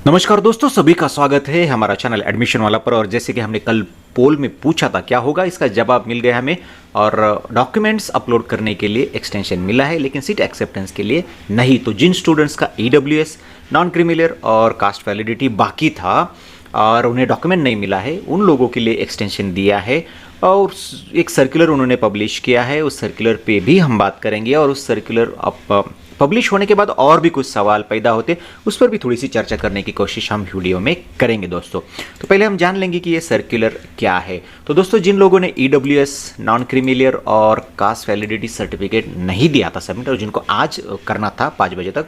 नमस्कार दोस्तों, सभी का स्वागत है हमारा चैनल एडमिशन वाला पर। और जैसे कि हमने कल पोल में पूछा था क्या होगा, इसका जवाब मिल गया हमें। और डॉक्यूमेंट्स अपलोड करने के लिए एक्सटेंशन मिला है, लेकिन सीट एक्सेप्टेंस के लिए नहीं। तो जिन स्टूडेंट्स का ईडब्ल्यूएस, नॉन क्रीमिलियर और कास्ट वैलिडिटी बाकी था और उन्हें डॉक्यूमेंट नहीं मिला है, उन लोगों के लिए एक्सटेंशन दिया है। और एक सर्कुलर उन्होंने पब्लिश किया है, उस सर्कुलर पे भी हम बात करेंगे। और उस सर्कुलर पब्लिश होने के बाद और भी कुछ सवाल पैदा होते, उस पर भी थोड़ी सी चर्चा करने की कोशिश हम वीडियो में करेंगे दोस्तों। तो पहले हम जान लेंगे कि ये सर्कुलर क्या है। तो दोस्तों, जिन लोगों ने ईडब्ल्यूएस, नॉन क्रीमिलियर और कास्ट वैलिडिटी सर्टिफिकेट नहीं दिया था सबमिट, और जिनको आज करना था 5 बजे तक,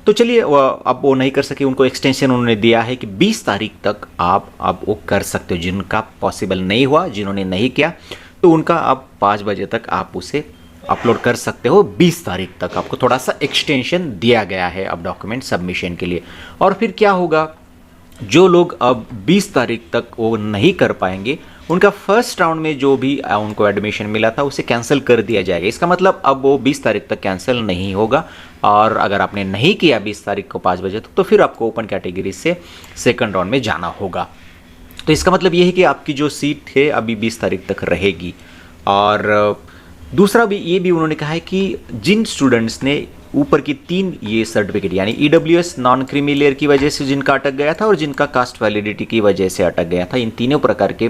तो चलिए अब वो नहीं कर सके, उनको एक्सटेंशन उन्होंने दिया है कि 20 तारीख तक आप अब वो कर सकते हो। जिनका पॉसिबल नहीं हुआ, जिन्होंने नहीं किया, तो उनका अब 5 बजे तक आप उसे अपलोड कर सकते हो। 20 तारीख तक आपको थोड़ा सा एक्सटेंशन दिया गया है अब डॉक्यूमेंट सबमिशन के लिए। और फिर क्या होगा, जो लोग अब 20 तारीख तक वो नहीं कर पाएंगे, उनका फर्स्ट राउंड में जो भी उनको एडमिशन मिला था उसे कैंसिल कर दिया जाएगा। इसका मतलब अब वो 20 तारीख तक कैंसिल नहीं होगा। और अगर आपने नहीं किया 20 तारीख को 5 बजे तक, तो फिर आपको ओपन कैटेगरी से सेकंड राउंड में जाना होगा। तो इसका मतलब ये है कि आपकी जो सीट है अभी 20 तारीख तक रहेगी। और दूसरा भी ये भी उन्होंने कहा है कि जिन स्टूडेंट्स ने ऊपर की 3 ये सर्टिफिकेट, यानी ईडब्ल्यूएस, नॉन क्रीमिलियर की वजह से जिनका अटक गया था और जिनका कास्ट वैलिडिटी की वजह से अटक गया था, इन तीनों प्रकार के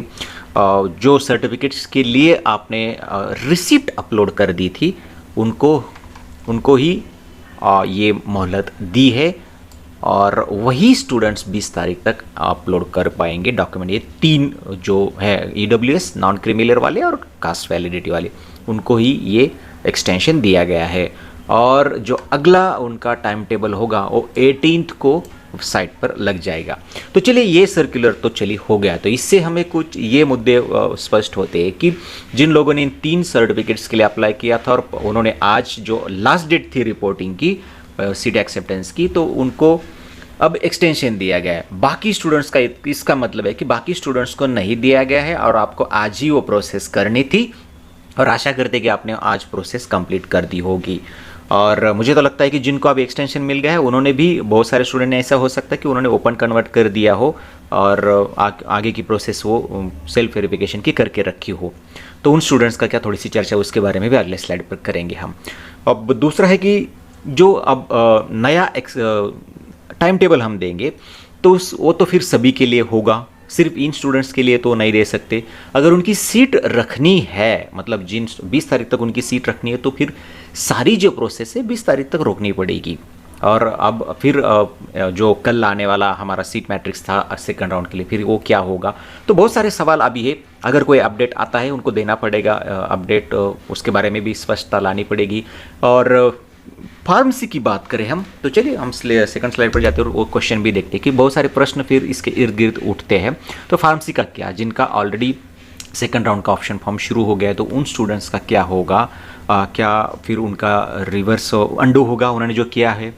जो सर्टिफिकेट्स के लिए आपने रिसिप्ट अपलोड कर दी थी, उनको ही ये मोहलत दी है। और वही स्टूडेंट्स 20 तारीख तक अपलोड कर पाएंगे डॉक्यूमेंट। ये 3 जो है, ईडब्ल्यूएस, नॉन क्रीमिलियर वाले और कास्ट वैलिडिटी वाले, उनको ही ये एक्सटेंशन दिया गया है। और जो अगला उनका टाइम टेबल होगा वो 18th को साइट पर लग जाएगा। तो चलिए, ये सर्कुलर तो चलिए हो गया। तो इससे हमें कुछ ये मुद्दे स्पष्ट होते हैं कि जिन लोगों ने इन 3 सर्टिफिकेट्स के लिए अप्लाई किया था और उन्होंने आज जो लास्ट डेट थी रिपोर्टिंग की, सीट एक्सेप्टेंस की, तो उनको अब एक्सटेंशन दिया गया है। बाकी स्टूडेंट्स का इसका मतलब है कि बाकी स्टूडेंट्स को नहीं दिया गया है और आपको आज ही वो प्रोसेस करनी थी। और आशा करते कि आपने आज प्रोसेस कंप्लीट कर दी होगी। और मुझे तो लगता है कि जिनको अब एक्सटेंशन मिल गया है, उन्होंने भी, बहुत सारे स्टूडेंट ने ऐसा हो सकता है कि उन्होंने ओपन कन्वर्ट कर दिया हो और आगे की प्रोसेस वो सेल्फ वेरिफिकेशन की करके रखी हो। तो उन स्टूडेंट्स का क्या थोड़ी सी चर्चा, उसके बारे में भी अगले स्लाइड पर करेंगे हम। अब दूसरा है कि जो अब नया टाइम टेबल हम देंगे, तो वो तो फिर सभी के लिए होगा, सिर्फ इन स्टूडेंट्स के लिए तो नहीं दे सकते। अगर उनकी सीट रखनी है, मतलब जिन 20 तारीख तक उनकी सीट रखनी है, तो फिर सारी जो प्रोसेस है 20 तारीख तक रोकनी पड़ेगी। और अब फिर जो कल आने वाला हमारा सीट मैट्रिक्स था सेकंड राउंड के लिए, फिर वो क्या होगा। तो बहुत सारे सवाल अभी है। अगर कोई अपडेट आता है, उनको देना पड़ेगा अपडेट, उसके बारे में भी स्पष्टता लानी पड़ेगी। और फार्मेसी की बात करें हम, तो चलिए हम सेकंड स्लाइड पर जाते हैं और वो क्वेश्चन भी देखते हैं कि बहुत सारे प्रश्न फिर इसके इर्द गिर्द उठते हैं। तो फार्मेसी का क्या, जिनका ऑलरेडी सेकंड राउंड का ऑप्शन फॉर्म शुरू हो गया है, तो उन स्टूडेंट्स का क्या होगा। क्या फिर उनका रिवर्स अंडू होगा उन्होंने जो किया है,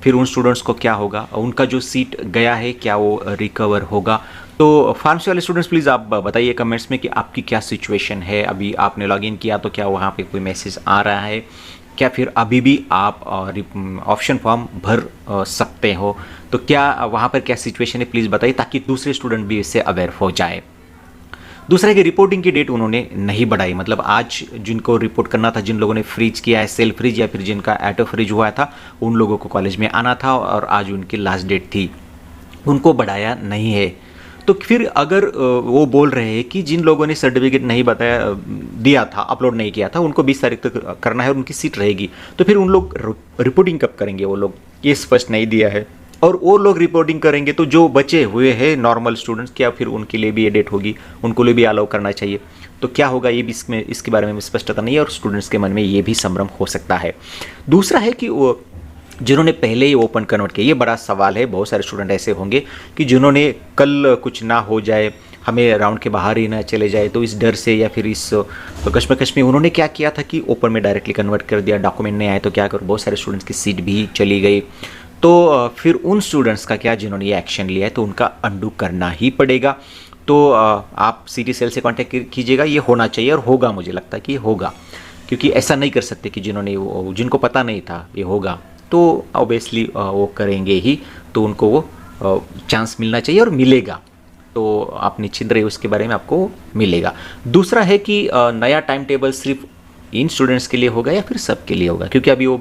फिर उन स्टूडेंट्स को क्या होगा, उनका जो सीट गया है क्या वो रिकवर होगा। तो फार्मेसी वाले स्टूडेंट्स प्लीज़ आप बताइए कमेंट्स में कि आपकी क्या सिचुएशन है। अभी आपने लॉगिन किया तो क्या वहाँ पे कोई मैसेज आ रहा है, क्या फिर अभी भी आप ऑप्शन फॉर्म भर सकते हो, तो क्या वहाँ पर क्या सिचुएशन है प्लीज़ बताइए, ताकि दूसरे स्टूडेंट भी इससे अवेयर हो जाए। दूसरा कि रिपोर्टिंग की डेट उन्होंने नहीं बढ़ाई, मतलब आज जिनको रिपोर्ट करना था, जिन लोगों ने फ्रीज किया है, सेल्फ फ्रीज या फिर जिनका ऑटो फ्रीज हुआ था, उन लोगों को कॉलेज में आना था और आज उनकी लास्ट डेट थी, उनको बढ़ाया नहीं है। तो फिर अगर वो बोल रहे हैं कि जिन लोगों ने सर्टिफिकेट नहीं दिया था, अपलोड नहीं किया था, उनको 20 तारीख तक करना है और उनकी सीट रहेगी, तो फिर उन लोग रिपोर्टिंग कब करेंगे। वो लोग ये स्पष्ट नहीं दिया है। और वो लोग रिपोर्टिंग करेंगे तो जो बचे हुए हैं नॉर्मल स्टूडेंट्स, क्या फिर उनके लिए भी ये डेट होगी, उनको लिए भी अलाउ करना चाहिए। तो क्या होगा ये भी इसके बारे में स्पष्टता नहीं है और स्टूडेंट्स के मन में ये भी संभ्रम हो सकता है। दूसरा है कि वो जिन्होंने पहले ही ओपन कन्वर्ट किया, ये बड़ा सवाल है। बहुत सारे स्टूडेंट ऐसे होंगे कि जिन्होंने कल कुछ ना हो जाए, हमें राउंड के बाहर ही ना चले जाए, तो इस डर से या फिर इस कश्मकश में उन्होंने क्या किया था कि ओपन में डायरेक्टली कन्वर्ट कर दिया, डॉक्यूमेंट नहीं आए तो क्या करो, बहुत सारे स्टूडेंट्स की सीट भी चली गई। तो फिर उन स्टूडेंट्स का क्या, जिन्होंने ये एक्शन लिया है, तो उनका अंडू करना ही पड़ेगा। तो आप सिटी सेल से कांटेक्ट कीजिएगा, ये होना चाहिए और होगा, मुझे लगता है कि होगा, क्योंकि ऐसा नहीं कर सकते कि जिनको पता नहीं था ये होगा, तो ऑब्वियसली वो करेंगे ही, तो उनको वो चांस मिलना चाहिए और मिलेगा, तो आप निश्चिंत रहिए, उसके बारे में आपको मिलेगा। दूसरा है कि नया टाइम टेबल सिर्फ इन स्टूडेंट्स के लिए होगा या फिर सबके लिए होगा, क्योंकि अभी वो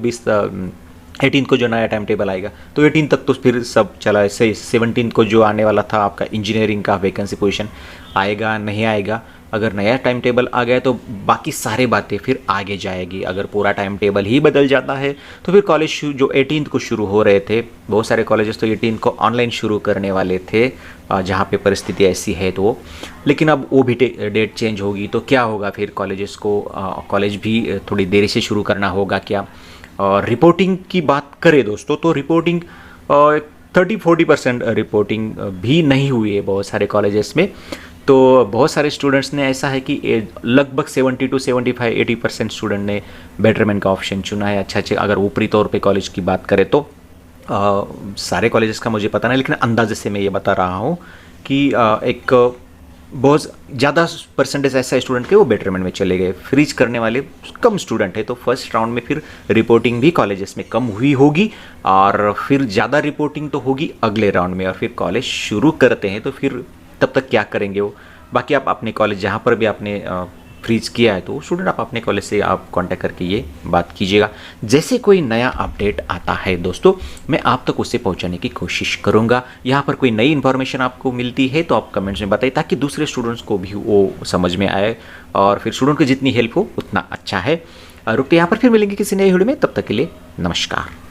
18 को जो नया टाइम टेबल आएगा तो 18 तक तो फिर सब चला, ऐसे 17 को जो आने वाला था आपका इंजीनियरिंग का वैकेंसी पोजीशन आएगा नहीं आएगा। अगर नया टाइम टेबल आ गया तो बाकी सारी बातें फिर आगे जाएगी। अगर पूरा टाइम टेबल ही बदल जाता है तो फिर कॉलेज जो 18 को शुरू हो रहे थे, बहुत सारे कॉलेजेस तो 18 को ऑनलाइन शुरू करने वाले थे, जहाँ पे परिस्थिति ऐसी है तो, लेकिन अब वो भी डेट चेंज होगी तो क्या होगा फिर कॉलेजेस को, कॉलेज भी थोड़ी देरी से शुरू करना होगा क्या। और रिपोर्टिंग की बात करें दोस्तों तो रिपोर्टिंग 30-40% रिपोर्टिंग भी नहीं हुई है बहुत सारे कॉलेजेस में। तो बहुत सारे स्टूडेंट्स ने ऐसा है कि लगभग 70 to 75-80% स्टूडेंट ने बेटरमेंट का ऑप्शन चुना है। अच्छे अगर ऊपरी तौर पे कॉलेज की बात करें तो सारे कॉलेजेस का मुझे पता नहीं, लेकिन अंदाजे से मैं ये बता रहा हूँ कि एक बहुत ज़्यादा परसेंटेज ऐसा स्टूडेंट के वो बेटरमेंट में चले गए। फ्रीज करने वाले कम स्टूडेंट है, तो फर्स्ट राउंड में फिर रिपोर्टिंग भी कॉलेजेस में कम हुई होगी और फिर ज़्यादा रिपोर्टिंग तो होगी अगले राउंड में, और फिर कॉलेज शुरू करते हैं तो फिर तब तक क्या करेंगे वो। बाकी आप अपने कॉलेज जहाँ पर भी आपने फ्रीज किया है तो स्टूडेंट आप अपने कॉलेज से आप कांटेक्ट करके ये बात कीजिएगा। जैसे कोई नया अपडेट आता है दोस्तों, मैं आप तक उसे पहुंचाने की कोशिश करूंगा। यहाँ पर कोई नई इन्फॉर्मेशन आपको मिलती है तो आप कमेंट्स में बताइए, ताकि दूसरे स्टूडेंट्स को भी वो समझ में आए और फिर स्टूडेंट को जितनी हेल्प हो उतना अच्छा है। रुकते यहाँ पर, फिर मिलेंगे किसी नए वीडियो में, तब तक के लिए नमस्कार।